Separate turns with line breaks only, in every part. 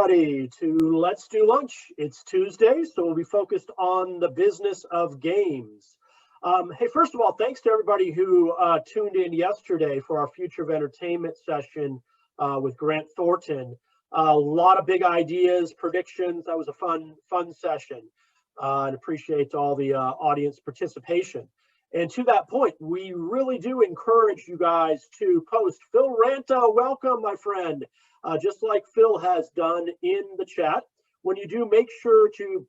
everybody to Let's Do Lunch. It's Tuesday, so we'll be focused on the business of games. Hey, first of all, thanks to everybody who tuned in yesterday for our Future of Entertainment session with Grant Thornton. A lot of big ideas, predictions. That was a fun session, and appreciate all the audience participation. And to that point, we really do encourage you guys to post. Phil Ranta, welcome, my friend. Just like Phil has done in the chat, when you do, make sure to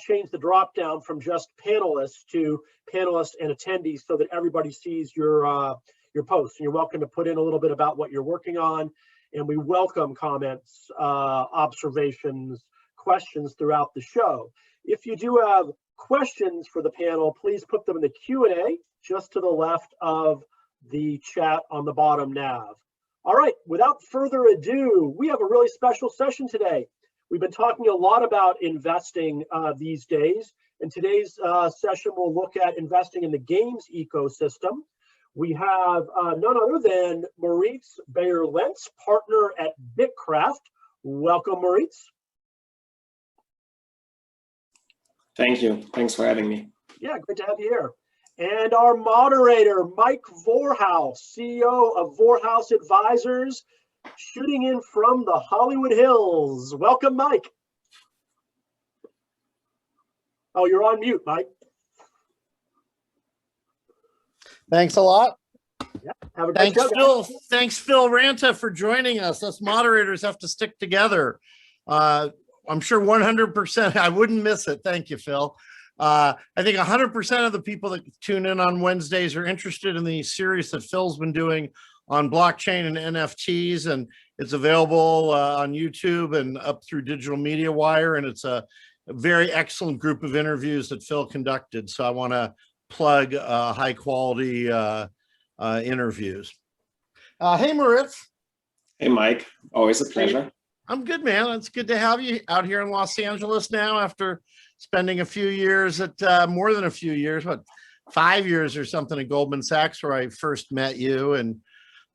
change the drop down from just panelists to panelists and attendees so that everybody sees your posts. And you're welcome to put in a little bit about what you're working on. And we welcome comments, observations, questions throughout the show. If you do have questions for the panel, please put them in the Q&A just to the left of the chat on the bottom nav. All right, without further ado, we have a really special session today. We've been talking a lot about investing these days, and today's session will look at investing in the games ecosystem. We have none other than Moritz Baier-Lentz, partner at BITKRAFT. Welcome, Moritz.
Thank you. Thanks for having me.
Yeah, great to have you here. And our moderator, Mike Vorhaus, CEO of Vorhaus Advisors, shooting in from the Hollywood Hills. Welcome, Mike. Oh, you're on mute, Mike.
Thanks a lot.
Yeah, have a great show.
Thanks, Phil Ranta, for joining us. Us moderators have to stick together. I'm sure 100%, I wouldn't miss it. Thank you, Phil. I think 100% of the people that tune in on Wednesdays are interested in the series that Phil's been doing on blockchain and NFTs, and it's available on YouTube and up through Digital Media Wire, and it's a very excellent group of interviews that Phil conducted. So I want to plug high quality interviews. Hey, Moritz.
Hey, Mike. Always a pleasure.
I'm good, man. It's good to have you out here in Los Angeles now after spending a few years at more than a few years, what, 5 years or something at Goldman Sachs, where I first met you. And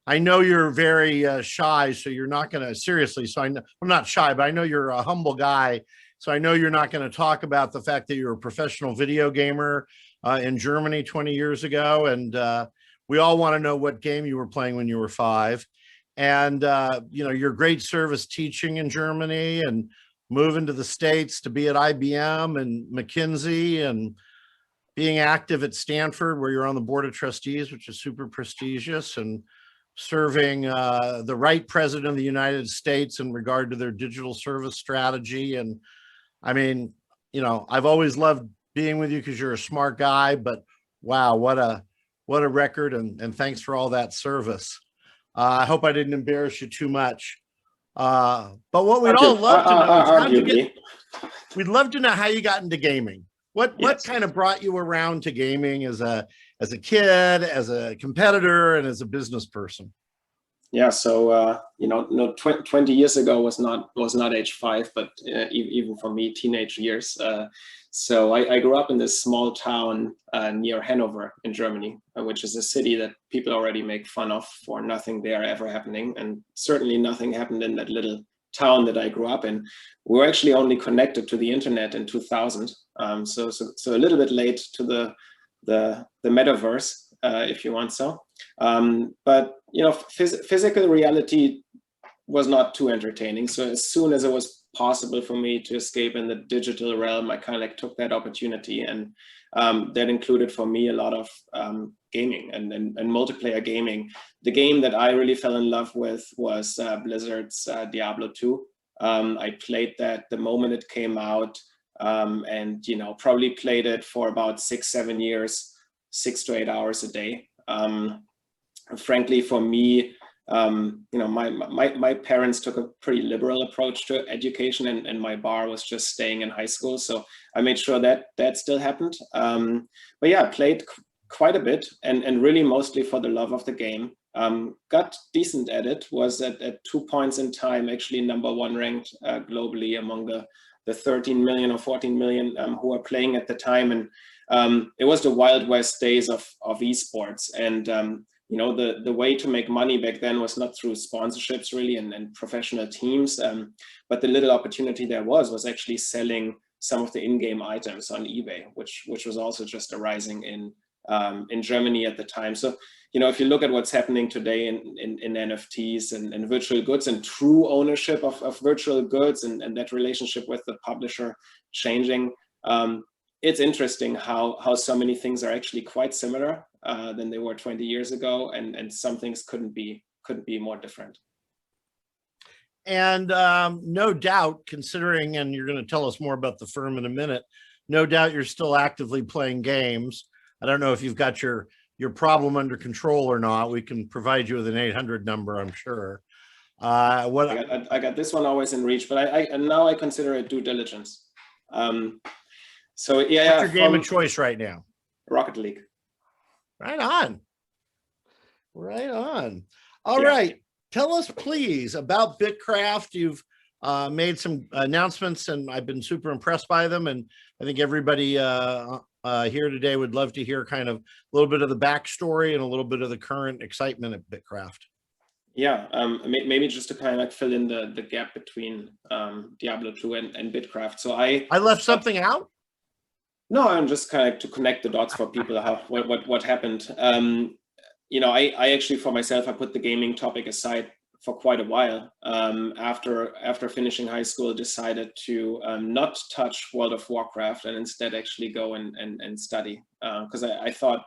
I know you're very shy, so you're not going to, seriously, so I know, I'm not shy, but I know you're a humble guy. So I know you're not going to talk about the fact that you're a professional video gamer in Germany 20 years ago. And we all want to know what game you were playing when you were 5. And, you know, your great service teaching in Germany and moving to the States to be at IBM and McKinsey and being active at Stanford, where you're on the board of trustees, which is super prestigious, and serving the right president of the United States in regard to their digital service strategy. And I mean, you know, I've always loved being with you because you're a smart guy, but wow, what a record. And thanks for all that service. I hope I didn't embarrass you too much. But what we'd all love to know is we'd love to know how you got into gaming. What kind of brought you around to gaming as a kid, as a competitor, and as a business person?
Yeah, so you know, 20 years ago was not age 5, but even for me, teenage years. So I grew up in this small town near Hanover in Germany, which is a city that people already make fun of for nothing there ever happening, and certainly nothing happened in that little town that I grew up in. We were actually only connected to the internet in 2000, so a little bit late to the metaverse, if you want so. But you know, physical reality was not too entertaining. So as soon as it was possible for me to escape in the digital realm, I kind of like took that opportunity, and that included for me a lot of gaming and multiplayer gaming. The game that I really fell in love with was Blizzard's Diablo 2. I played that the moment it came out, and you know, probably played it for about 6-7 years, 6 to 8 hours a day. Frankly, for me, you know, my parents took a pretty liberal approach to education, and my bar was just staying in high school. So I made sure that that still happened. But yeah, I played quite a bit, and really mostly for the love of the game. Got decent at it, was at 2 points in time actually #1 ranked globally among the 13 million or 14 million who were playing at the time. And it was the Wild West days of esports. And the way to make money back then was not through sponsorships really and professional teams, but the little opportunity there was actually selling some of the in-game items on eBay, which was also just arising in Germany at the time. So, if you look at what's happening today in NFTs and virtual goods and true ownership of virtual goods and that relationship with the publisher changing, it's interesting how so many things are actually quite similar than they were 20 years ago, and some things couldn't be more different.
And no doubt, considering, and you're going to tell us more about the firm in a minute, no doubt you're still actively playing games. I don't know if you've got your problem under control or not. We can provide you with an 800 number, I'm sure. I
got this one always in reach, but now I consider it due diligence. So yeah.
What's your game of choice right now?
Rocket League.
Right on. Right on. All right. Tell us, please, about BITKRAFT. You've made some announcements, and I've been super impressed by them. And I think everybody here today would love to hear kind of a little bit of the backstory and a little bit of the current excitement at BITKRAFT.
Yeah, maybe just to kind of fill in the gap between Diablo 2 and BITKRAFT. So I
left something out?
No, I'm just kind of to connect the dots for people what happened. I actually, for myself, I put the gaming topic aside for quite a while. After finishing high school, decided to not touch World of Warcraft and instead actually go and study, because I thought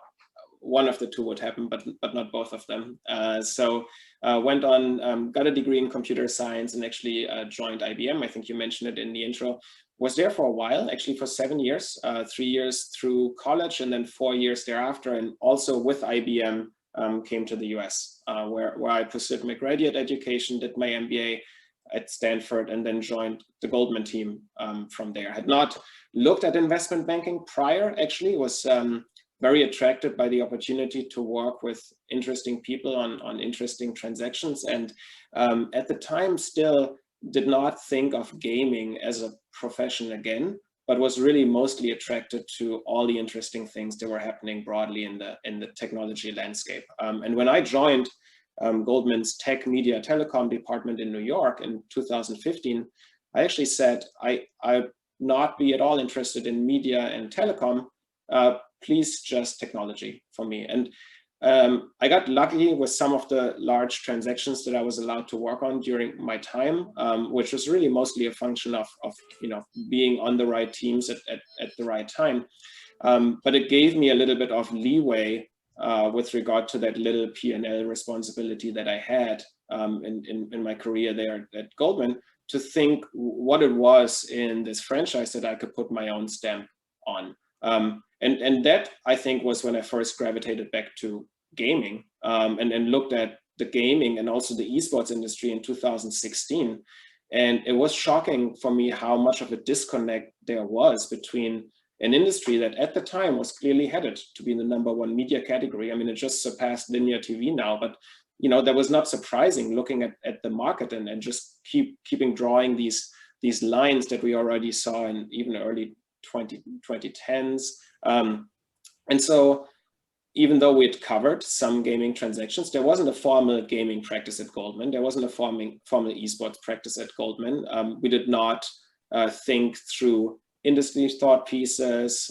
one of the two would happen, but not both of them. So went on, got a degree in computer science, and actually joined IBM. I think you mentioned it in the intro. Was there for a while, actually for 7 years, 3 years through college, and then 4 years thereafter, and also with IBM came to the US, where I pursued my graduate education, did my MBA at Stanford, and then joined the Goldman team from there. Had not looked at investment banking prior, actually, was very attracted by the opportunity to work with interesting people on interesting transactions, and at the time still did not think of gaming as a profession again, but was really mostly attracted to all the interesting things that were happening broadly in the technology landscape. And when I joined Goldman's Tech, Media, Telecom department in New York in 2015, I actually said, I'd not be at all interested in media and telecom, please just technology for me. And I got lucky with some of the large transactions that I was allowed to work on during my time, which was really mostly a function of being on the right teams at the right time. But it gave me a little bit of leeway with regard to that little P&L responsibility that I had in my career there at Goldman, to think what it was in this franchise that I could put my own stamp on. And that, I think, was when I first gravitated back to gaming and looked at the gaming and also the esports industry in 2016. And it was shocking for me how much of a disconnect there was between an industry that at the time was clearly headed to be the #1 media category. I mean, it just surpassed linear TV now, but that was not surprising looking at the market and just keeping drawing these lines that we already saw in even early 2010s. And so even though we had covered some gaming transactions, there wasn't a formal gaming practice at Goldman. There wasn't a formal esports practice at Goldman. We did not think through industry thought pieces,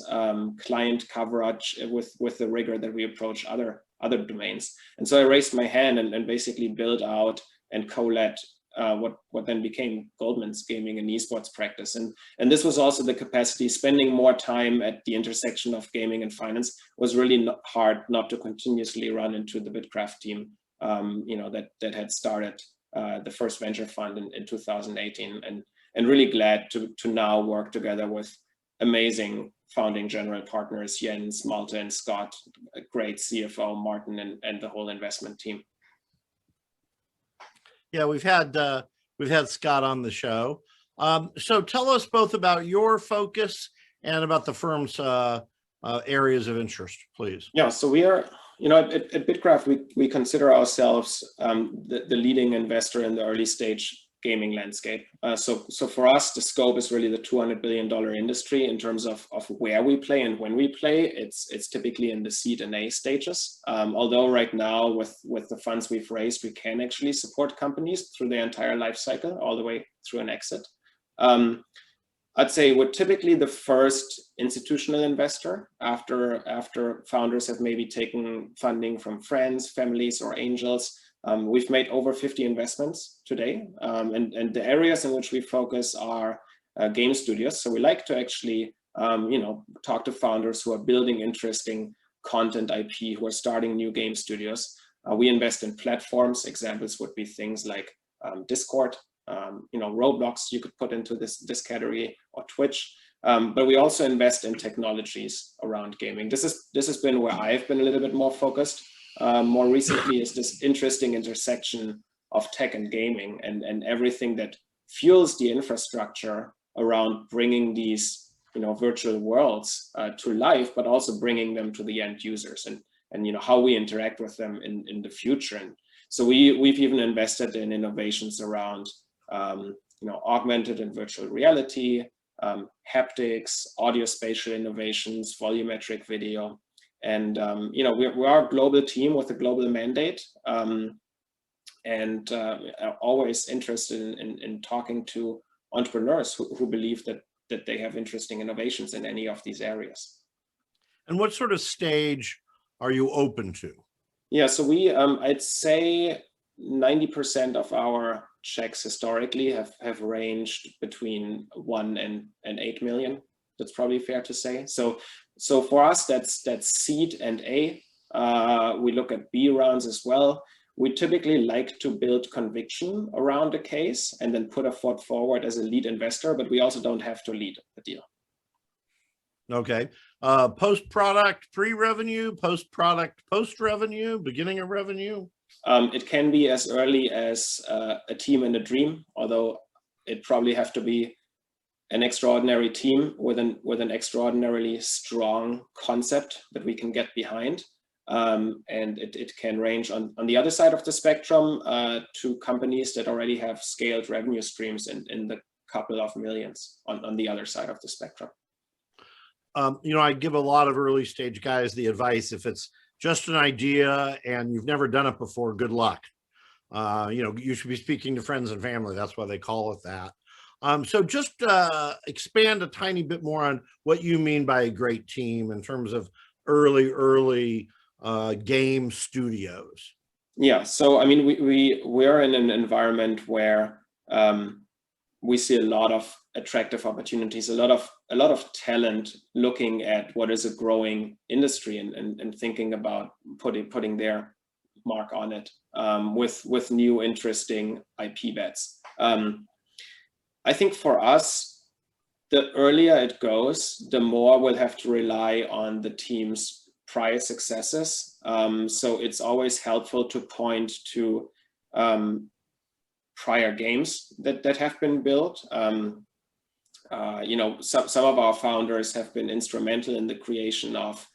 client coverage with the rigor that we approach other domains. And so I raised my hand and basically built out and co-led what then became Goldman's gaming and esports practice. And this was also the capacity. Spending more time at the intersection of gaming and finance was really hard not to continuously run into the BITKRAFT team, that had started the first venture fund in 2018, and really glad to now work together with amazing founding general partners, Jens, Malte, and Scott, a great CFO, Martin, and the whole investment team.
Yeah, we've had Scott on the show. So tell us both about your focus and about the firm's areas of interest, please.
Yeah, so we are, at BITKRAFT, we consider ourselves the leading investor in the early stage gaming landscape. So for us, the scope is really the $200 billion industry in terms of where we play and when we play. It's typically in the seed and A stages. Although right now with the funds we've raised, we can actually support companies through their entire life cycle, all the way through an exit. I'd say we're typically the first institutional investor after founders have maybe taken funding from friends, families, or angels. We've made over 50 investments today, and the areas in which we focus are game studios. So we like to actually, talk to founders who are building interesting content IP, who are starting new game studios. We invest in platforms. Examples would be things like Discord, Roblox you could put into this category, or Twitch. But we also invest in technologies around gaming. This has been where I've been a little bit more focused. More recently is this interesting intersection of tech and gaming, and everything that fuels the infrastructure around bringing these virtual worlds to life, but also bringing them to the end users, and how we interact with them in the future. And so we've even invested in innovations around augmented and virtual reality, haptics, audio spatial innovations, volumetric video. And we are a global team with a global mandate, and always interested in talking to entrepreneurs who believe that they have interesting innovations in any of these areas.
And what sort of stage are you open to?
Yeah, so we I'd say 90% of our checks historically have ranged between 1 and 8 million. That's probably fair to say. So for us, that's seed and A. We look at B rounds as well. We typically like to build conviction around a case and then put a foot forward as a lead investor, but we also don't have to lead the deal.
Okay. Post-product, pre-revenue, post-product, post-revenue, beginning of revenue?
It can be as early as a team and a dream, although it probably have to be an extraordinary team with an extraordinarily strong concept that we can get behind. And it can range on the other side of the spectrum to companies that already have scaled revenue streams in the couple of millions on the other side of the spectrum.
I give a lot of early stage guys the advice, if it's just an idea and you've never done it before, good luck. You should be speaking to friends and family. That's why they call it that. So just expand a tiny bit more on what you mean by a great team in terms of early game studios.
Yeah, so I mean, we're in an environment where we see a lot of attractive opportunities, a lot of talent looking at what is a growing industry and thinking about putting their mark on it with new interesting IP bets. I think for us, the earlier it goes, the more we'll have to rely on the team's prior successes. So it's always helpful to point to prior games that have been built. Some of our founders have been instrumental in the creation of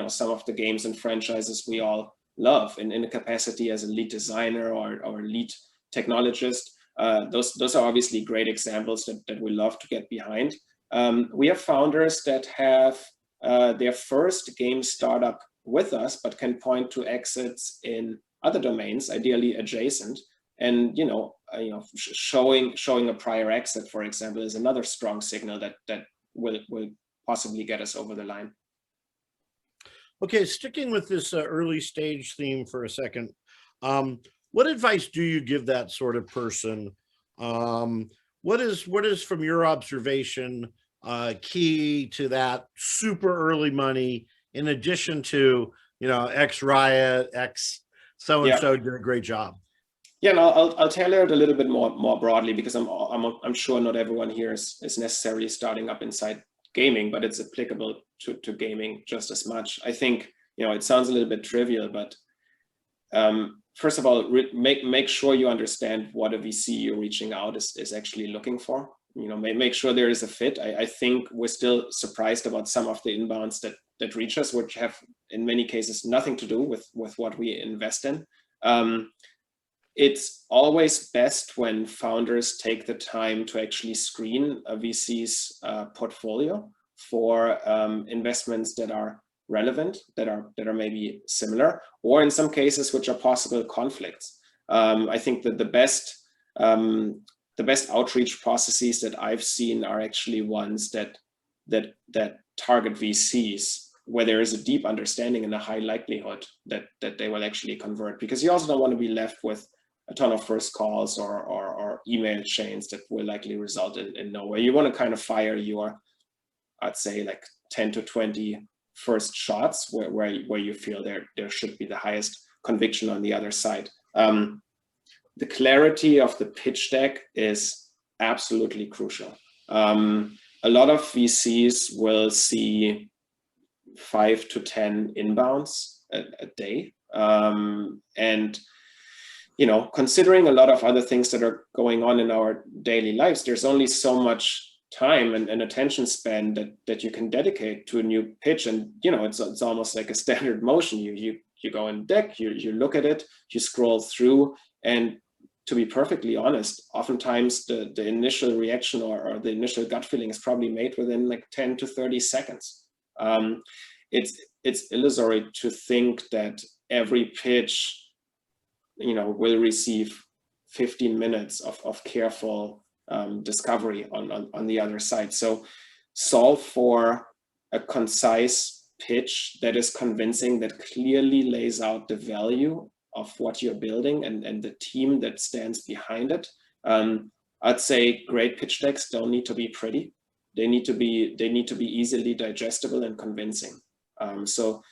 some of the games and franchises we all love in a capacity as a lead designer or lead technologist. Those are obviously great examples that we love to get behind. We have founders that have their first game startup with us, but can point to exits in other domains, ideally adjacent. And showing a prior exit, for example, is another strong signal that will possibly get us over the line.
Okay, sticking with this early stage theme for a second, what advice do you give that sort of person? What is from your observation key to that super early money, in addition to X Riot, X so and so did a great job?
Yeah, no, I'll tailor it a little bit more broadly, because I'm sure not everyone here is necessarily starting up inside gaming, but it's applicable to gaming just as much. I think it sounds a little bit trivial, but first of all, make sure you understand what a VC you're reaching out is actually looking for. Make sure there is a fit. I think we're still surprised about some of the inbounds that reach us, which have in many cases nothing to do with what we invest in. it's always best when founders take the time to actually screen a VC's portfolio for investments that are relevant, that are maybe similar, or in some cases which are possible conflicts. I think that the best outreach processes that I've seen are actually ones that target VCs where there is a deep understanding and a high likelihood that they will actually convert, because you also don't want to be left with a ton of first calls or email chains that will likely result in nowhere. You want to kind of fire your, I'd say, like 10 to 20 first shots where you feel there should be the highest conviction on the other side. The clarity of the pitch deck is absolutely crucial. A lot of VCs will see 5 to 10 inbounds a day. And, you know, considering a lot of other things that are going on in our daily lives, there's only so much time and attention span that you can dedicate to a new pitch. And, you know, it's almost like a standard motion. You go in deck, you look at it, you scroll through, and to be perfectly honest, oftentimes the initial reaction or the initial gut feeling is probably made within like 10 to 30 seconds. It's illusory to think that every pitch, you know, will receive 15 minutes of careful discovery on the other side. So solve for a concise pitch that is convincing, that clearly lays out the value of what you're building and the team that stands behind it. I'd say great pitch decks don't need to be pretty. They need to be easily digestible and convincing. So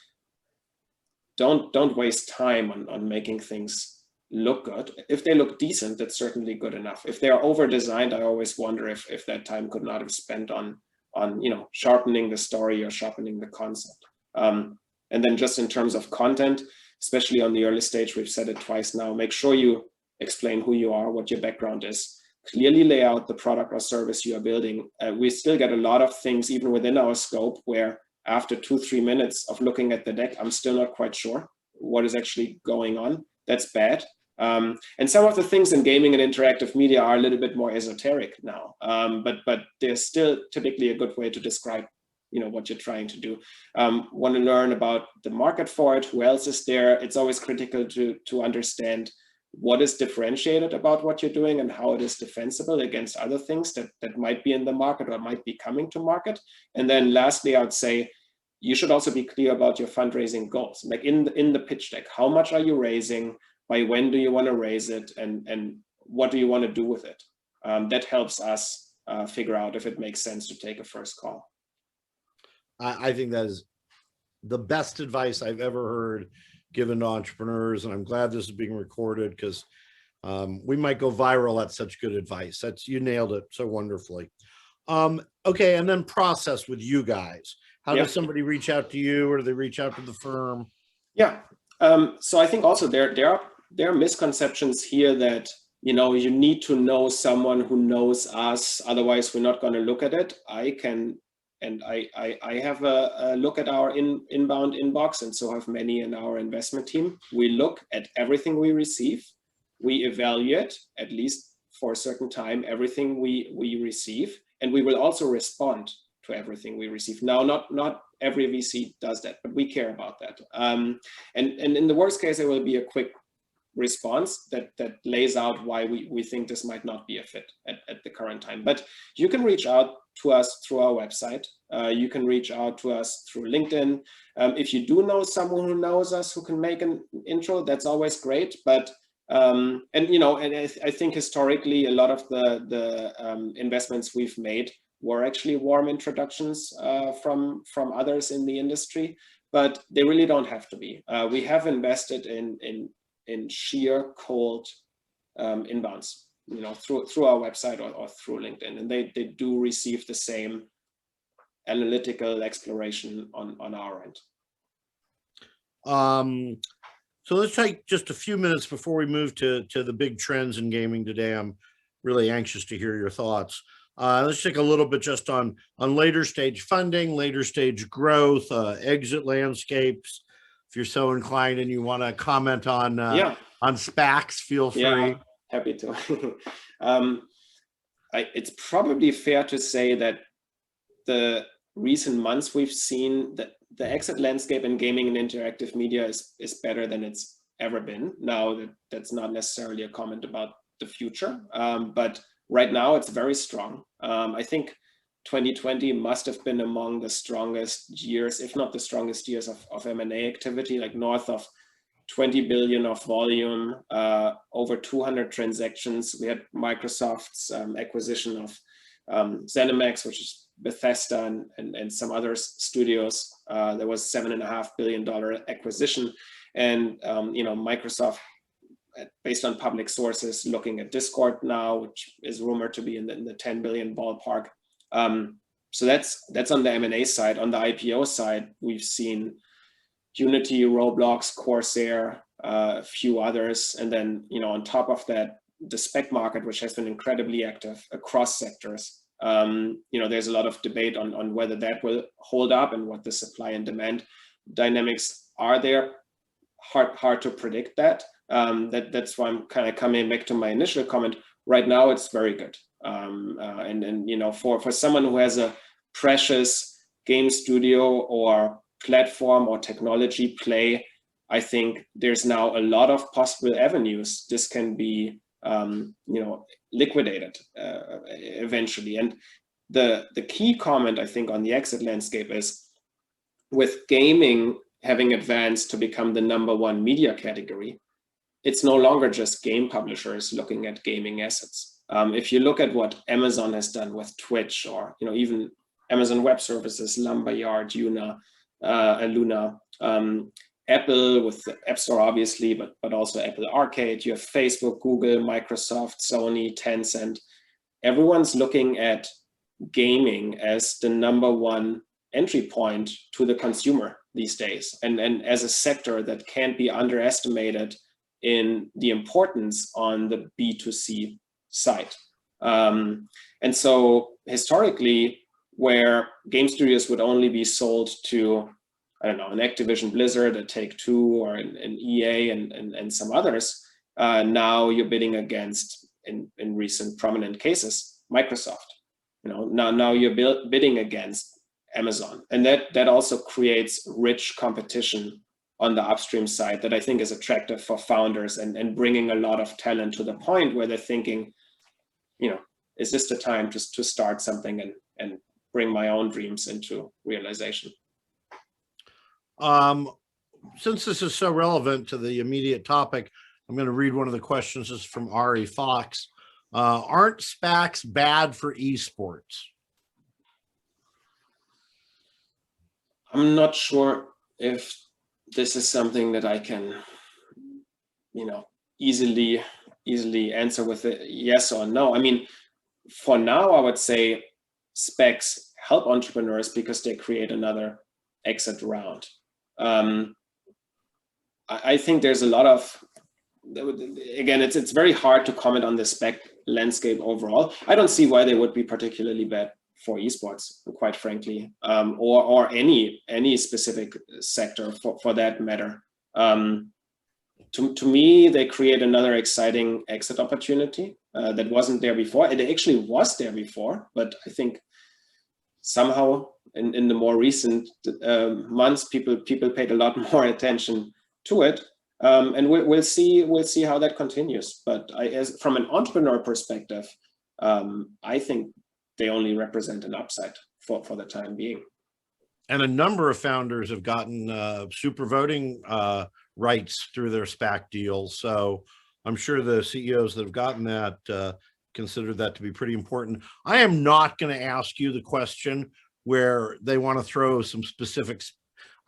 don't waste time on making things look good. If they look decent, that's certainly good enough. If they are over designed, I always wonder if that time could not have spent on you know, sharpening the story or sharpening the concept. And then just in terms of content, especially on the early stage, we've said it twice now, make sure you explain who you are, what your background is, clearly lay out the product or service you are building. We still get a lot of things, even within our scope, where after 2-3 minutes of looking at the deck, I'm still not quite sure what is actually going on. That's bad. And some of the things in gaming and interactive media are a little bit more esoteric now, but there's still typically a good way to describe, you know, what you're trying to do. Want to learn about the market for it, who else is there. It's always critical to understand what is differentiated about what you're doing and how it is defensible against other things that might be in the market or might be coming to market. And then lastly, I would say you should also be clear about your fundraising goals. Like in the pitch deck, how much are you raising? By when do you want to raise it? And what do you want to do with it? That helps us figure out if it makes sense to take a first call.
I think that is the best advice I've ever heard given to entrepreneurs, and I'm glad this is being recorded, because we might go viral at such good advice. You nailed it so wonderfully. Okay, and then process with you guys. How does somebody reach out to you, or do they reach out to the firm? Yeah.
So I think also there are misconceptions here that, you know, you need to know someone who knows us, otherwise we're not going to look at it. I have a look at our inbound inbox, and so have many in our investment team. We look at everything we receive. We evaluate, at least for a certain time, everything we receive, and we will also respond to everything we receive. Now, not every VC does that, but we care about that. And in the worst case, there will be a quick response that lays out why we think this might not be a fit at the current time. But you can reach out to us through our website. You can reach out to us through LinkedIn. If you do know someone who knows us who can make an intro, that's always great. But and you know, and I think historically a lot of the investments we've made were actually warm introductions from others in the industry, but they really don't have to be. We have invested in sheer cold inbounds, you know, through our website or through LinkedIn, and they do receive the same analytical exploration on our end.
So let's take just a few minutes before we move to the big trends in gaming today. I'm really anxious to hear your thoughts. Let's take a little bit just on later stage funding, later stage growth, exit landscapes, if you're so inclined and you want to comment on on SPACs, feel free.
Yeah, happy to. It's probably fair to say that the recent months we've seen that the exit landscape in gaming and interactive media is better than it's ever been. Now, that's not necessarily a comment about the future, but right now it's very strong. I think 2020 must have been among the strongest years, if not the strongest years of M&A activity, like north of 20 billion of volume, over 200 transactions. We had Microsoft's acquisition of ZeniMax, which is Bethesda and some other studios. There was $7.5 billion acquisition. And Microsoft, based on public sources, looking at Discord now, which is rumored to be in the 10 billion ballpark. So that's on the M&A side. On the IPO side, we've seen Unity, Roblox, Corsair, a few others. And then, on top of that, the SPAC market, which has been incredibly active across sectors. There's a lot of debate on whether that will hold up and what the supply and demand dynamics are there. Hard to predict that. That's why I'm kind of coming back to my initial comment. Right now, it's very good. For someone who has a precious game studio or platform or technology play, I think there's now a lot of possible avenues this can be liquidated eventually. And the key comment, I think, on the exit landscape is, with gaming having advanced to become the #1 media category, it's no longer just game publishers looking at gaming assets. If you look at what Amazon has done with Twitch, or even Amazon Web Services, Lumberyard, Luna, Apple with the App Store, obviously, but also Apple Arcade. You have Facebook, Google, Microsoft, Sony, Tencent. Everyone's looking at gaming as the #1 entry point to the consumer these days, and as a sector that can't be underestimated in the importance on the B2C side. And so historically, where game studios would only be sold to, I don't know, an Activision Blizzard, a Take-Two, or an EA and some others, now you're bidding against, in recent prominent cases, Microsoft. Now you're bidding against Amazon. And that also creates rich competition on the upstream side that I think is attractive for founders and bringing a lot of talent to the point where they're thinking, is this the time to start something and bring my own dreams into realization?
Since this is so relevant to the immediate topic, I'm going to read one of the questions. This is from Ari Fox. Aren't SPACs bad for esports?
I'm not sure if this is something that I can, easily answer with a yes or no. I mean, for now, I would say SPACs help entrepreneurs because they create another exit round. I think there's a lot of, again, it's very hard to comment on the SPAC landscape overall. I don't see why they would be particularly bad for esports, quite frankly, or any specific sector for that matter. To me, they create another exciting exit opportunity that wasn't there before. It actually was there before, but I think somehow in the more recent months, people paid a lot more attention to it, and we'll see how that continues. But from an entrepreneur perspective, I think they only represent an upside for the time being.
And a number of founders have gotten super voting rights through their SPAC deals. So I'm sure the CEOs that have gotten that consider that to be pretty important. I am not going to ask you the question where they want to throw some specific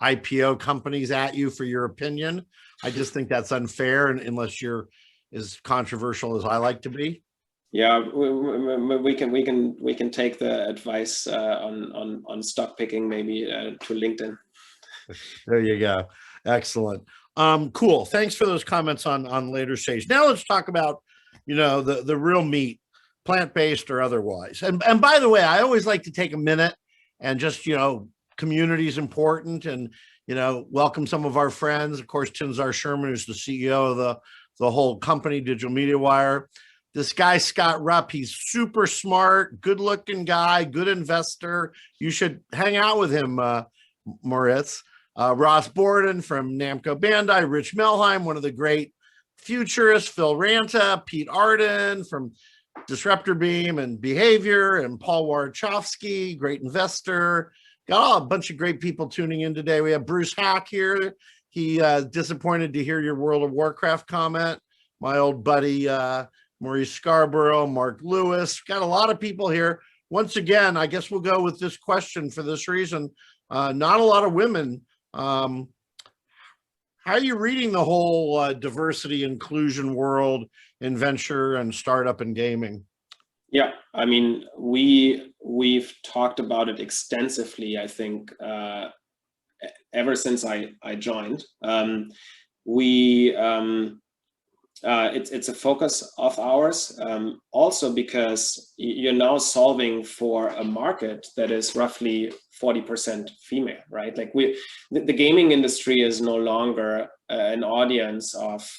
IPO companies at you for your opinion. I just think that's unfair, and unless you're as controversial as I like to be.
Yeah, we can take the advice on stock picking maybe to LinkedIn.
There you go. Excellent. Cool. Thanks for those comments on later stage. Now let's talk about, the real meat, plant-based or otherwise. And by the way, I always like to take a minute and just, community is important, and, welcome some of our friends. Of course, Tinzar Sherman is the CEO of the the whole company, Digital Media Wire. This guy, Scott Rupp, he's super smart, good looking guy, good investor. You should hang out with him, Moritz. Ross Borden from Namco Bandai, Rich Melheim, one of the great futurists, Phil Ranta, Pete Arden from Disruptor Beam and Behavior, and Paul Warchowski, great investor. Got a bunch of great people tuning in today. We have Bruce Hack here. He disappointed to hear your World of Warcraft comment. My old buddy, Maurice Scarborough, Mark Lewis. Got a lot of people here. Once again, I guess we'll go with this question for this reason. Not a lot of women. How are you reading the whole diversity inclusion world in venture and startup and gaming?
Yeah, I mean, we've talked about it extensively, I think, ever since I joined. It's a focus of ours, also because you're now solving for a market that is roughly 40% female, right? Like the gaming industry is no longer an audience of,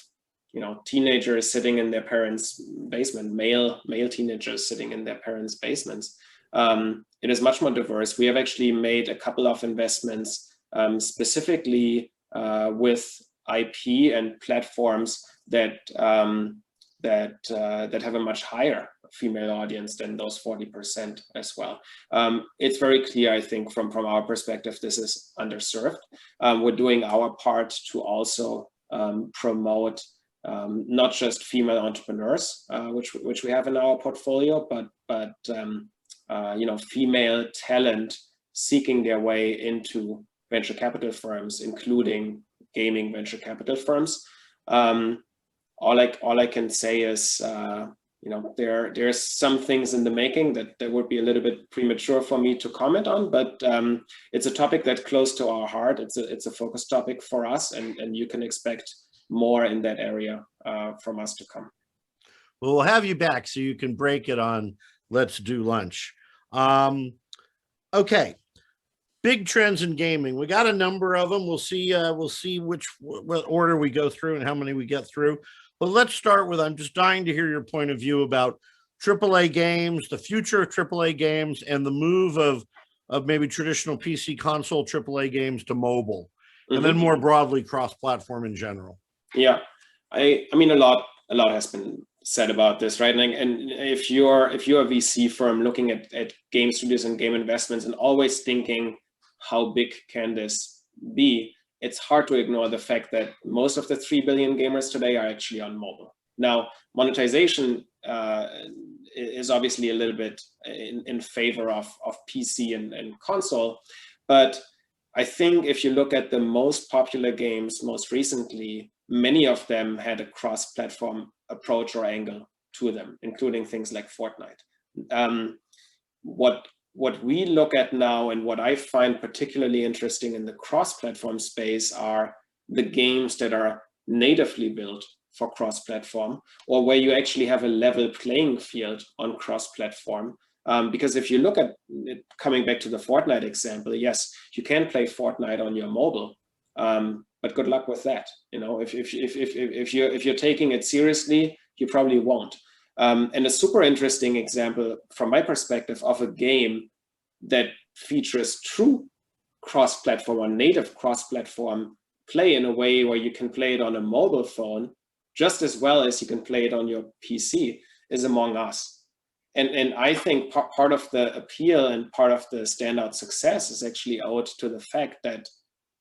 you know, teenagers sitting in their parents' basement, male teenagers sitting in their parents' basements. It is much more diverse. We have actually made a couple of investments specifically with IP and platforms that have a much higher female audience than those 40% as well. It's very clear, I think, from our perspective, this is underserved. We're doing our part to also promote not just female entrepreneurs, which we have in our portfolio, but you know, female talent seeking their way into venture capital firms, including gaming venture capital firms. All I can say is, you know, there's some things in the making that would be a little bit premature for me to comment on, but it's a topic that's close to our heart. It's a focus topic for us, and you can expect more in that area from us to come.
Well, we'll have you back so you can break it on Let's Do Lunch. Okay. Big trends in gaming. We got a number of them. We'll see what order we go through and how many we get through. But let's start with, I'm just dying to hear your point of view about AAA games, the future of AAA games, and the move of maybe traditional PC console AAA games to mobile, and then more broadly cross-platform in general.
Yeah, I mean, a lot has been said about this, right? And if you're a VC firm looking at game studios and game investments and always thinking, how big can this be? It's hard to ignore the fact that most of the 3 billion gamers today are actually on mobile. Now, monetization is obviously a little bit in favor of PC and console, but I think if you look at the most popular games most recently, many of them had a cross-platform approach or angle to them, including things like Fortnite. What we look at now and what I find particularly interesting in the cross-platform space are the games that are natively built for cross-platform, or where you actually have a level playing field on cross-platform. Because if you look at it, coming back to the Fortnite example, yes, you can play Fortnite on your mobile, but good luck with that. You know, if you're taking it seriously, you probably won't. And a super interesting example from my perspective of a game that features true cross-platform or native cross-platform play in a way where you can play it on a mobile phone just as well as you can play it on your PC is Among Us. And I think part of the appeal and part of the standout success is actually owed to the fact that,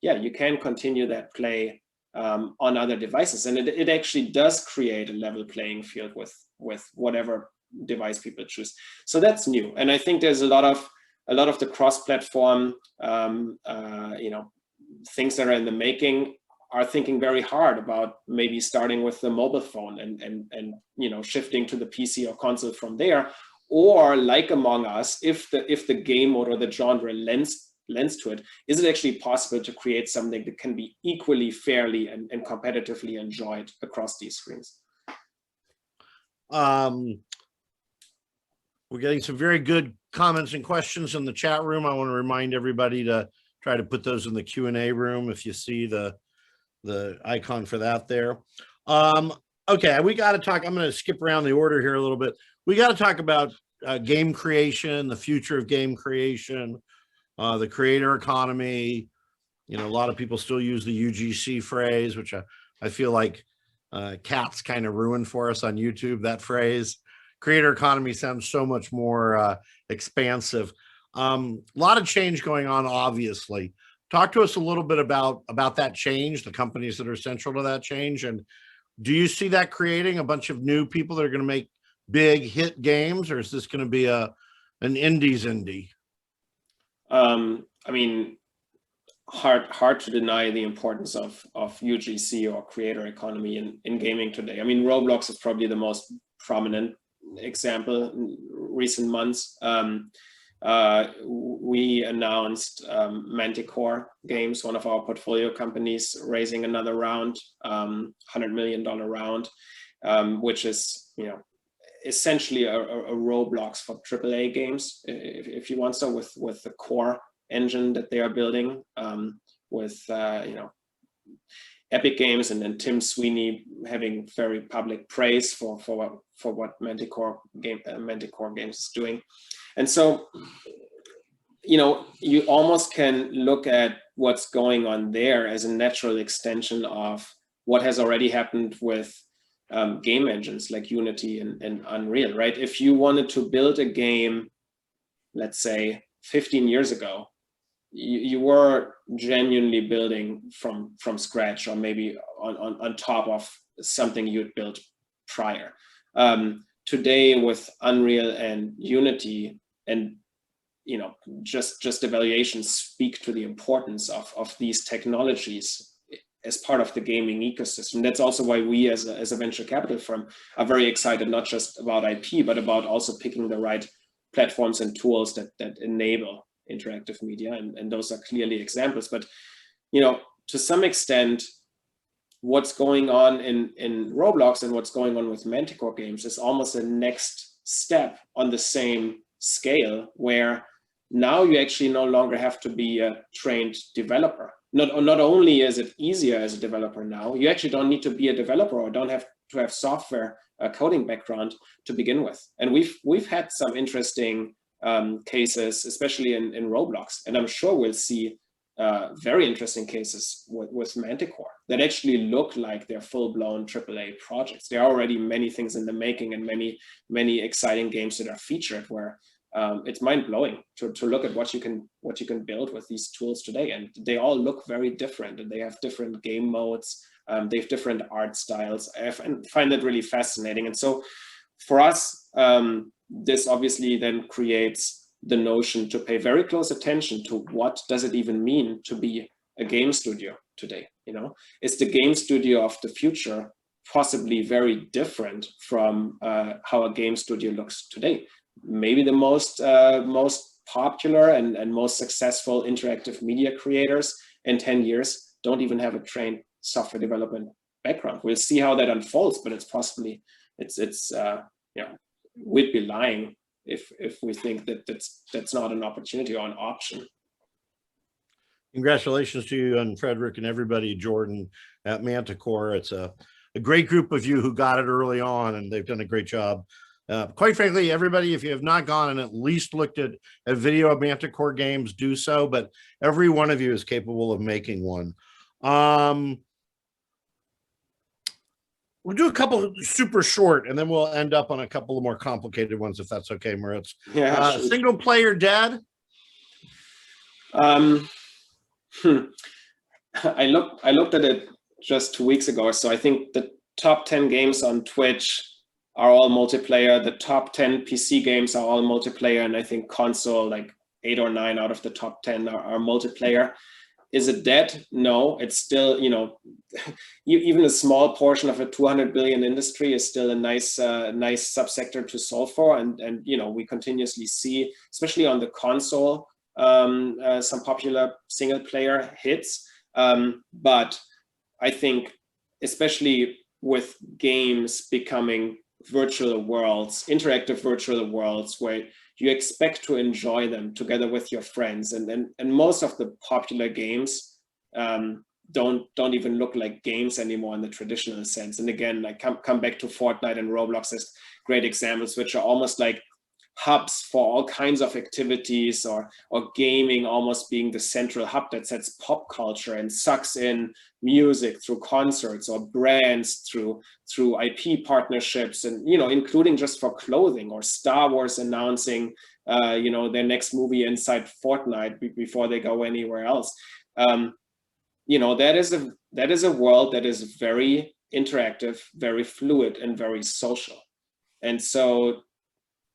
yeah, you can continue that play on other devices. And it actually does create a level playing field with whatever device people choose. So that's new. And I think there's a lot of the cross-platform, you know, things that are in the making are thinking very hard about maybe starting with the mobile phone and you know, shifting to the PC or console from there. Or like Among Us, if the game mode or the genre lends to it, is it actually possible to create something that can be equally fairly and competitively enjoyed across these screens?
We're getting some very good comments and questions in the chat room. I want to remind everybody to try to put those in the Q&A room if you see the icon for that there. Okay, we got to talk. I'm going to skip around the order here a little bit. We got to talk about game creation, the future of game creation, the creator economy. You know, a lot of people still use the UGC phrase, which I feel like Cat's kind of ruined for us on YouTube, that phrase. Creator economy sounds so much more expansive. A lot of change going on, obviously. Talk to us a little bit about that change, the companies that are central to that change, and do you see that creating a bunch of new people that are going to make big hit games, or is this going to be an indies indie?
I mean, hard to deny the importance of UGC or creator economy in gaming today. I mean, Roblox is probably the most prominent example in recent months. We announced Manticore Games, one of our portfolio companies, raising another round, $100 million round, which is, you know, essentially a Roblox for AAA games, if you want so, with the core engine that they are building, with you know, Epic Games and then Tim Sweeney having very public praise for what Manticore Games is doing. And so, you know, you almost can look at what's going on there as a natural extension of what has already happened with game engines like Unity and Unreal, right? If you wanted to build a game, let's say 15 years ago, you were genuinely building from scratch, or maybe on top of something you'd built prior. Today with Unreal and Unity, and you know, just evaluations speak to the importance of these technologies as part of the gaming ecosystem. That's also why we as a venture capital firm are very excited, not just about IP, but about also picking the right platforms and tools that enable interactive media, and those are clearly examples. But you know, to some extent, what's going on in Roblox and what's going on with Manticore Games is almost a next step on the same scale, where now you actually no longer have to be a trained developer. Not only is it easier as a developer now, you actually don't need to be a developer or don't have to have software coding background to begin with. And we've had some interesting cases, especially in Roblox, and I'm sure we'll see very interesting cases with Manticore that actually look like they're full-blown AAA projects. There are already many things in the making and many exciting games that are featured where it's mind-blowing to look at what you can build with these tools today, and they all look very different, and they have different game modes, they have different art styles. I find that really fascinating. And so for us, this obviously then creates the notion to pay very close attention to what does it even mean to be a game studio today. You know, is the game studio of the future possibly very different from how a game studio looks today? Maybe the most popular and most successful interactive media creators in 10 years don't even have a trained software development background. We'll see how that unfolds, but it's possibly, yeah, we'd be lying if we think that that's not an opportunity or an option.
Congratulations to you and Frederick and everybody, Jordan, at Manticore. It's a great group of you who got it early on, and they've done a great job. Quite frankly, everybody, if you have not gone and at least looked at a video of Manticore Games, do so, but every one of you is capable of making one. We'll do a couple super short, and then we'll end up on a couple of more complicated ones, if that's okay, Moritz.
Yeah, sure.
Single player dead?
I looked at it just 2 weeks ago. So I think the top 10 games on Twitch are all multiplayer. The top 10 PC games are all multiplayer. And I think console, like 8 or 9 out of the top 10 are multiplayer. Is it dead? No, it's still, you know, even a small portion of a 200 billion industry is still a nice subsector to solve for. And you know, we continuously see, especially on the console, some popular single player hits. But I think, especially with games becoming virtual worlds, interactive virtual worlds, where you expect to enjoy them together with your friends, and most of the popular games don't even look like games anymore in the traditional sense. And again, like come back to Fortnite and Roblox as great examples, which are almost like hubs for all kinds of activities, or gaming almost being the central hub that sets pop culture and sucks in music through concerts, or brands through IP partnerships, and including just for clothing, or Star Wars announcing their next movie inside Fortnite before they go anywhere else. That is a world that is very interactive, very fluid, and very social. And so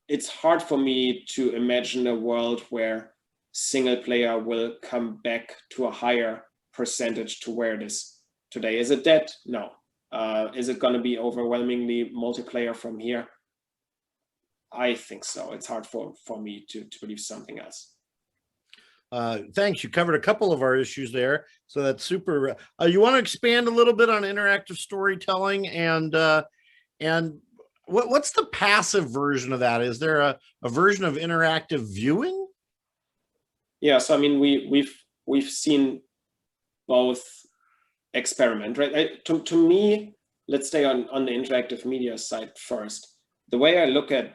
it's hard for me to imagine a world where single player will come back to a higher percentage to where it is today. Is it dead? No. Is it going to be overwhelmingly multiplayer from here? I think so. It's hard for me to believe something else.
Thanks. You covered a couple of our issues there, so that's super. You want to expand a little bit on interactive storytelling and what's the passive version of that? Is there a version of interactive viewing?
Yeah, so I mean, we've seen both experiment, right? To me, let's stay on the interactive media side first. The way I look at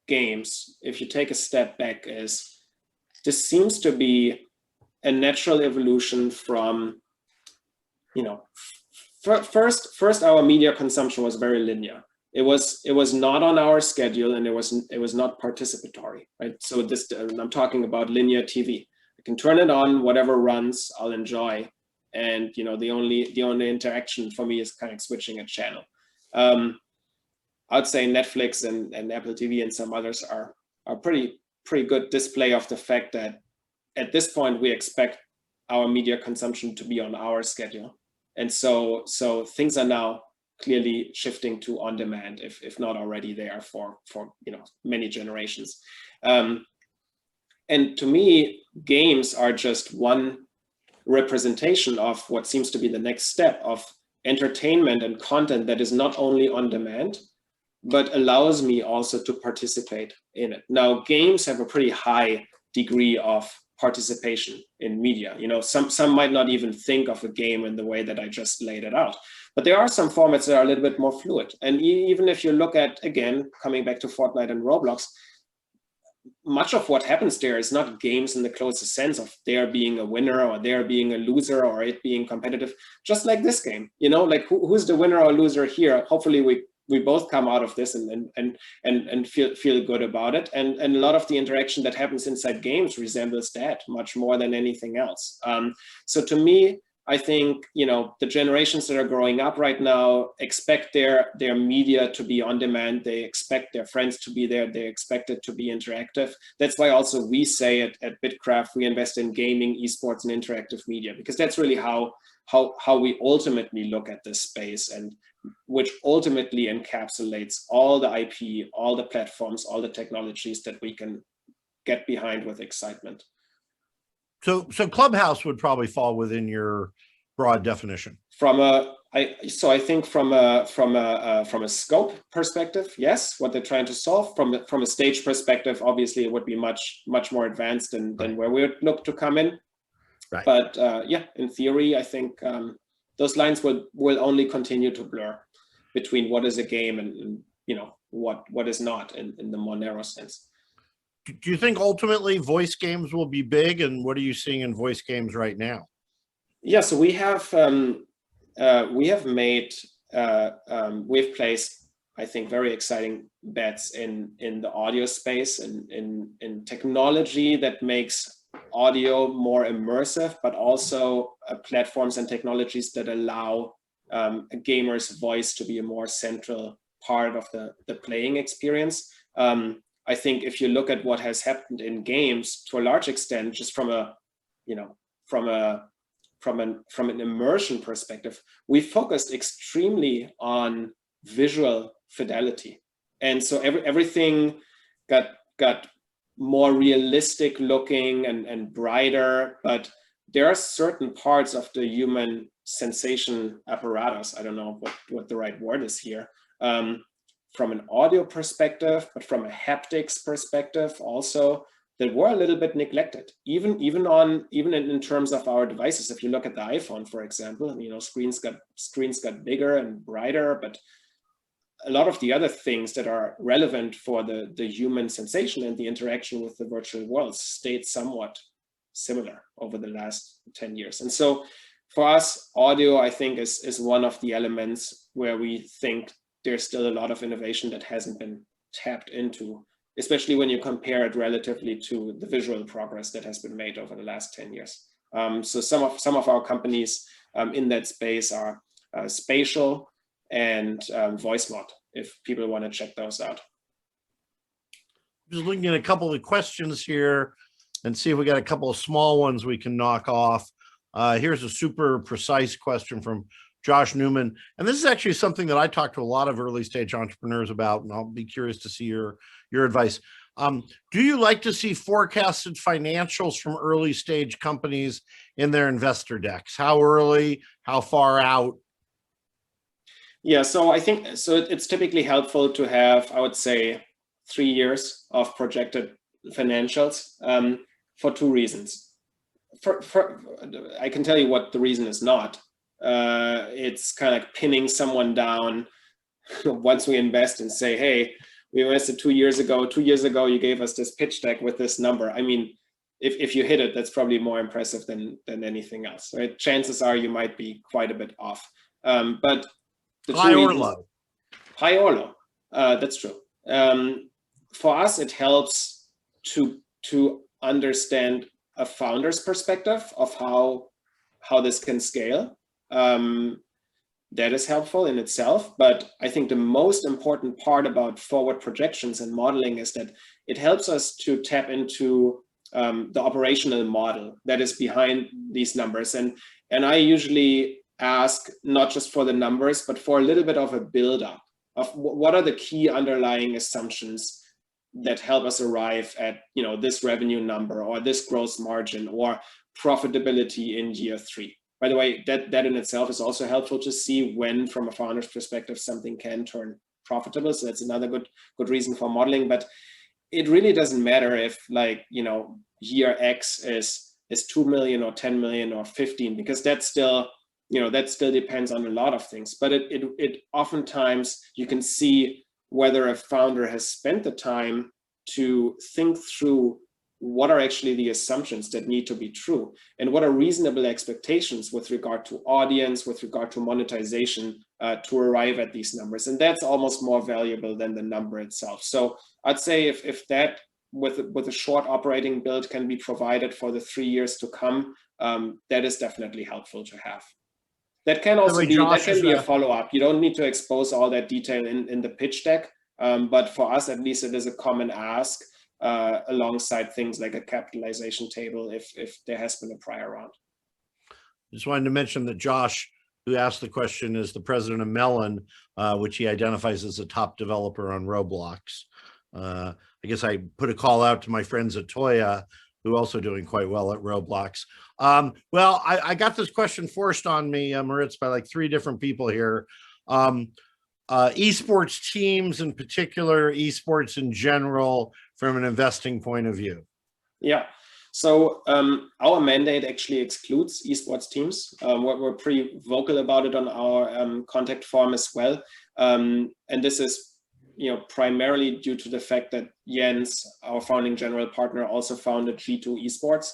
games, if you take a step back, is this seems to be a natural evolution from, first our media consumption was very linear. It was not on our schedule, and it was not participatory, right? So I'm talking about linear TV. I can turn it on, whatever runs, I'll enjoy, and the only interaction for me is kind of switching a channel. I'd say Netflix and Apple TV and some others are pretty good display of the fact that at this point we expect our media consumption to be on our schedule. And so things are now clearly shifting to on demand, if not already there for many generations. And to me, games are just one representation of what seems to be the next step of entertainment and content that is not only on demand, but allows me also to participate in it. Now, games have a pretty high degree of participation in media. Some might not even think of a game in the way that I just laid it out, but there are some formats that are a little bit more fluid. And even if you look at, again, coming back to Fortnite and Roblox, much of what happens there is not games in the closest sense of there being a winner or there being a loser or it being competitive, just like this game, like who's the winner or loser here? Hopefully we both come out of this and feel good about it. And a lot of the interaction that happens inside games resembles that much more than anything else. So to me, I think, the generations that are growing up right now expect their media to be on demand. They expect their friends to be there. They expect it to be interactive. That's why also we say at BITKRAFT, we invest in gaming, esports, and interactive media, because that's really how we ultimately look at this space, and which ultimately encapsulates all the IP, all the platforms, all the technologies that we can get behind with excitement.
So Clubhouse would probably fall within your broad definition.
I think from a scope perspective, yes, what they're trying to solve. From a stage perspective, obviously it would be much more advanced than where we would look to come in. Right. But yeah, in theory, I think those lines will only continue to blur between what is a game and what is not in the more narrow sense.
Do you think ultimately voice games will be big, and what are you seeing in voice games right now?
Yeah, so we've placed, I think, very exciting bets in the audio space and in technology that makes audio more immersive, but also platforms and technologies that allow a gamer's voice to be a more central part of the playing experience. I think if you look at what has happened in games to a large extent, just from an immersion perspective, we focused extremely on visual fidelity, and so everything got more realistic looking and brighter. But there are certain parts of the human sensation apparatus, I don't know what the right word is here, from an audio perspective, but from a haptics perspective also, that were a little bit neglected, even in terms of our devices. If you look at the iPhone, for example, you know, screens got bigger and brighter, but a lot of the other things that are relevant for the human sensation and the interaction with the virtual world stayed somewhat similar over the last 10 years. And so for us, audio, I think, is one of the elements where we think there's still a lot of innovation that hasn't been tapped into, especially when you compare it relatively to the visual progress that has been made over the last 10 years. So some of our companies in that space are Spatial and Voice Mod, if people want to check those out.
Just looking at a couple of questions here and see if we got a couple of small ones we can knock off. Here's a super precise question from Josh Newman. And this is actually something that I talk to a lot of early stage entrepreneurs about, and I'll be curious to see your advice. Do you like to see forecasted financials from early stage companies in their investor decks? How early, how far out?
Yeah, so I think, so it's typically helpful to have, I would say, 3 years of projected financials for two reasons. I can tell you what the reason is not. It's kind of like pinning someone down once we invest and say, hey, we invested 2 years ago. 2 years ago, you gave us this pitch deck with this number. I mean, if you hit it, that's probably more impressive than anything else, right? Chances are you might be quite a bit off. But the
high or low?
High or low. That's true. For us, it helps to understand a founder's perspective of how this can scale. That is helpful in itself, but I think the most important part about forward projections and modeling is that it helps us to tap into the operational model that is behind these numbers. And I usually ask not just for the numbers, but for a little bit of a build-up of what are the key underlying assumptions that help us arrive at, you know, this revenue number or this gross margin or profitability in year 3. By the way, that in itself is also helpful to see when, from a founder's perspective, something can turn profitable. So that's another good reason for modeling. But it really doesn't matter if, like, you know, year X is 2 million or 10 million or 15, because that's still, you know, that still depends on a lot of things. But it oftentimes you can see whether a founder has spent the time to think through what are actually the assumptions that need to be true and what are reasonable expectations with regard to audience, with regard to monetization to arrive at these numbers. And that's almost more valuable than the number itself. So I'd say if that with a short operating build can be provided for the 3 years to come, that is definitely helpful to have. That can also be, that can be a follow-up. You don't need to expose all that detail in the pitch deck, but for us, at least, it is a common ask alongside things like a capitalization table if there has been a prior round.
Just wanted to mention that Josh, who asked the question, is the president of Melon, which he identifies as a top developer on Roblox. I guess I put a call out to my friends at Toya, who are also doing quite well at Roblox. Well, I got this question forced on me, Moritz, by like 3 different people here. Esports teams in particular, esports in general, from an investing point of view. Yeah, so our mandate actually excludes esports teams. We're pretty vocal about it on our contact form as well. And this is, you know, primarily due to the fact that Jens, our founding general partner, also founded G2 Esports.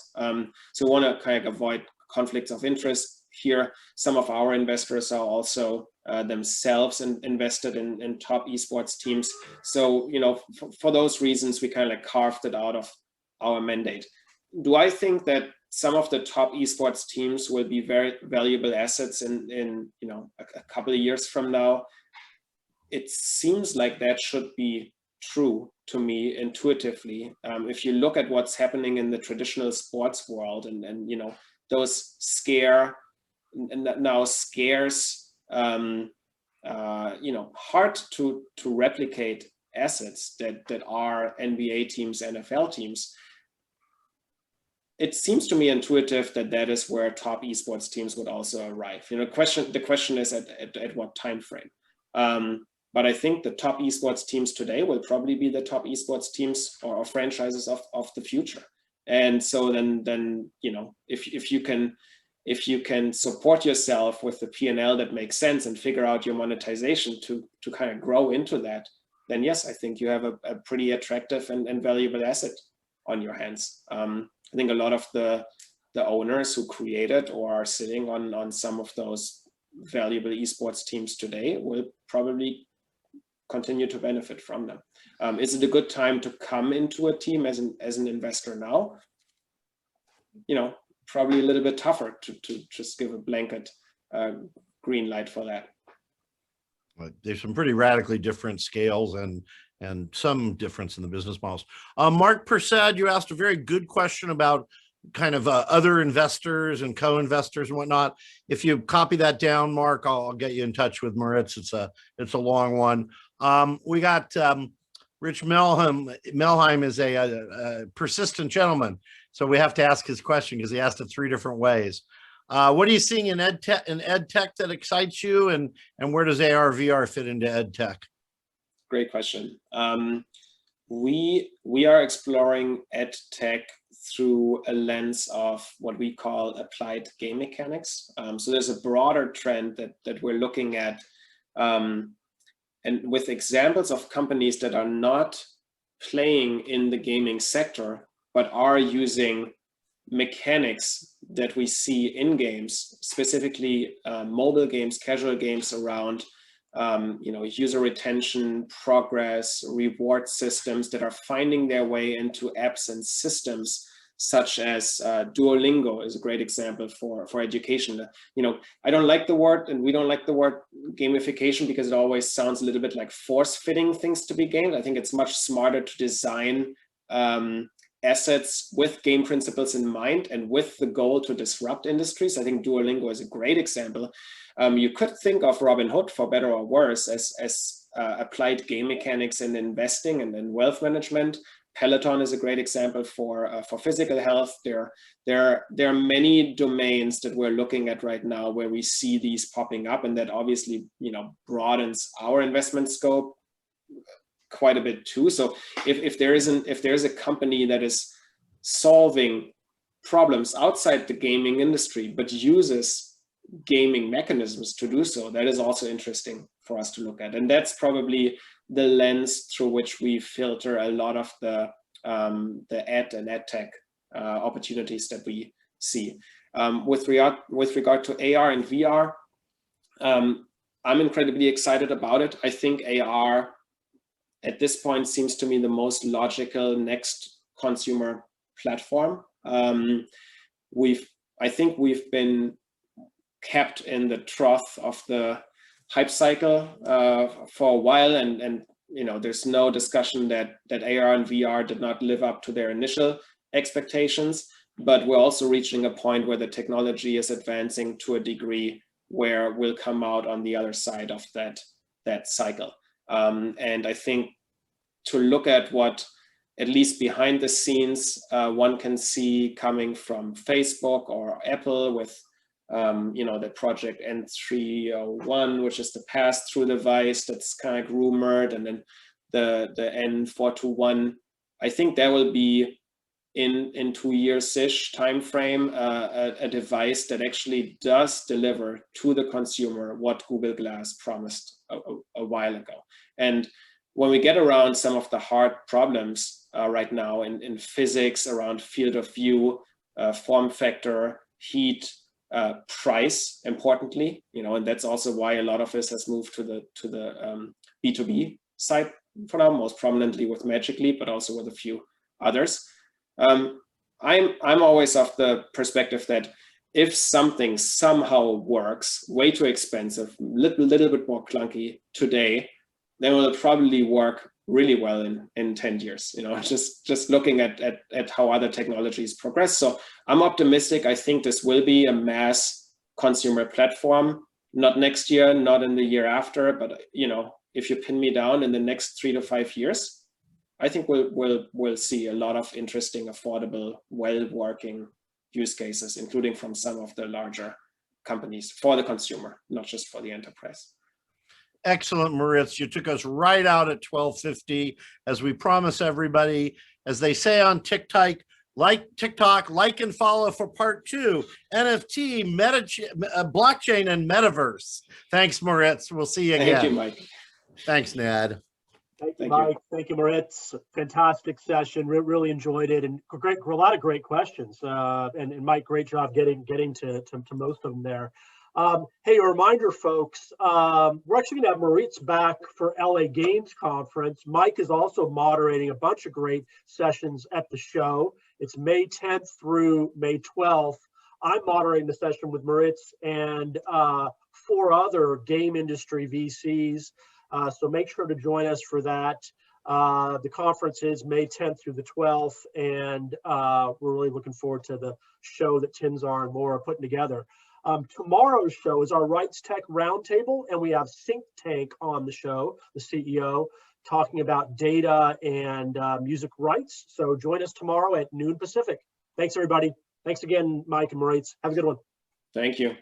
So we want to kind of avoid conflicts of interest here. Some of our investors are also themselves invested in top esports teams. So, you know, for those reasons, we kind of like carved it out of our mandate. Do I think that some of the top esports teams will be very valuable assets in you know, a couple of years from now? It seems like that should be true to me intuitively. If you look at what's happening in the traditional sports world and you know, those scarce, you know, hard to replicate assets that are NBA teams, NFL teams, it seems to me intuitive that is where top esports teams would also arrive. You know, the question is at what time frame.
But I think the top esports teams today will probably be the top esports teams or franchises of the future. And so then you know, if you can support yourself with the P&L that makes sense and figure out your monetization to kind of grow into that, then yes, I think you have a pretty attractive and valuable asset on your hands. I think a lot of the owners who created or are sitting on some of those valuable esports teams today will probably continue to benefit from them. Is it a good time to come into a team as an investor now? You know, probably a little bit tougher to just give a blanket green light for that.
There's some pretty radically different scales and some difference in the business models. Mark Persad, you asked a very good question about kind of other investors and co-investors and whatnot. If you copy that down, Mark, I'll get you in touch with Moritz. It's a long one. We got Rich Melheim is a persistent gentleman, so we have to ask his question because he asked it 3 different ways. What are you seeing in ed tech that excites you, and where does AR VR fit into ed tech? Great question.
We are exploring ed tech through a lens of what we call applied game mechanics. So there's a broader trend that we're looking at, and with examples of companies that are not playing in the gaming sector, but are using mechanics that we see in games, specifically mobile games, casual games around you know, user retention, progress, reward systems that are finding their way into apps and systems, such as Duolingo is a great example for education. You know, I don't like the word, and we don't like the word gamification, because it always sounds a little bit like force-fitting things to be gamed. I think it's much smarter to design assets with game principles in mind and with the goal to disrupt industries. I think Duolingo is a great example. You could think of Robinhood, for better or worse, as applied game mechanics in investing and in wealth management. Peloton is a great example for physical health. There are many domains that we're looking at right now where we see these popping up, and that obviously, you know, broadens our investment scope quite a bit too. So if there is a company that is solving problems outside the gaming industry but uses gaming mechanisms to do so, that is also interesting for us to look at. And that's probably the lens through which we filter a lot of the ed and ed tech opportunities that we see. With regard to AR and VR, I'm incredibly excited about it. I think AR at this point seems to me the most logical next consumer platform. I think we've been kept in the trough of the hype cycle for a while, and you know, there's no discussion that AR and VR did not live up to their initial expectations, but we're also reaching a point where the technology is advancing to a degree where we'll come out on the other side of that cycle. And I think to look at what, at least behind the scenes, one can see coming from Facebook or Apple with you know, the project N301, which is the pass-through device that's kind of rumored, and then the N421. I think there will be in 2 years-ish time frame a device that actually does deliver to the consumer what Google Glass promised a while ago. And when we get around some of the hard problems right now in physics around field of view, form factor, heat, price, importantly, you know, and that's also why a lot of this has moved to the B2B side for now, most prominently with Magic Leap, but also with a few others. I'm always of the perspective that if something somehow works, way too expensive, little bit more clunky today, then will probably work really well in 10 years, you know, just looking at how other technologies progress. So I'm optimistic. I think this will be a mass consumer platform, not next year, not in the year after, but you know, if you pin me down in the next 3 to 5 years, I think we'll see a lot of interesting, affordable, well-working use cases, including from some of the larger companies for the consumer, not just for the enterprise.
Excellent, Moritz. You took us right out at 12:50, as we promise everybody, as they say on TikTok, like and follow for part 2, NFT, blockchain, and metaverse. Thanks, Moritz. We'll see you again.
Thank you, Mike.
Thanks, Ned.
Thank you, Mike. Thank you, Moritz. Fantastic session. Really enjoyed it, and a lot of great questions. And Mike, great job getting to most of them there. Hey, a reminder, folks, we're actually going to have Moritz back for LA Games Conference. Mike is also moderating a bunch of great sessions at the show. It's May 10th through May 12th. I'm moderating the session with Moritz and 4 other game industry VCs. So make sure to join us for that. The conference is May 10th through the 12th, and we're really looking forward to the show that Tinzar and Laura are putting together. Tomorrow's show is our Rights Tech Roundtable, and we have Think Tank on the show, the CEO, talking about data and music rights. So join us tomorrow at noon Pacific. Thanks, everybody. Thanks again, Mike and Moritz. Have a good one.
Thank you.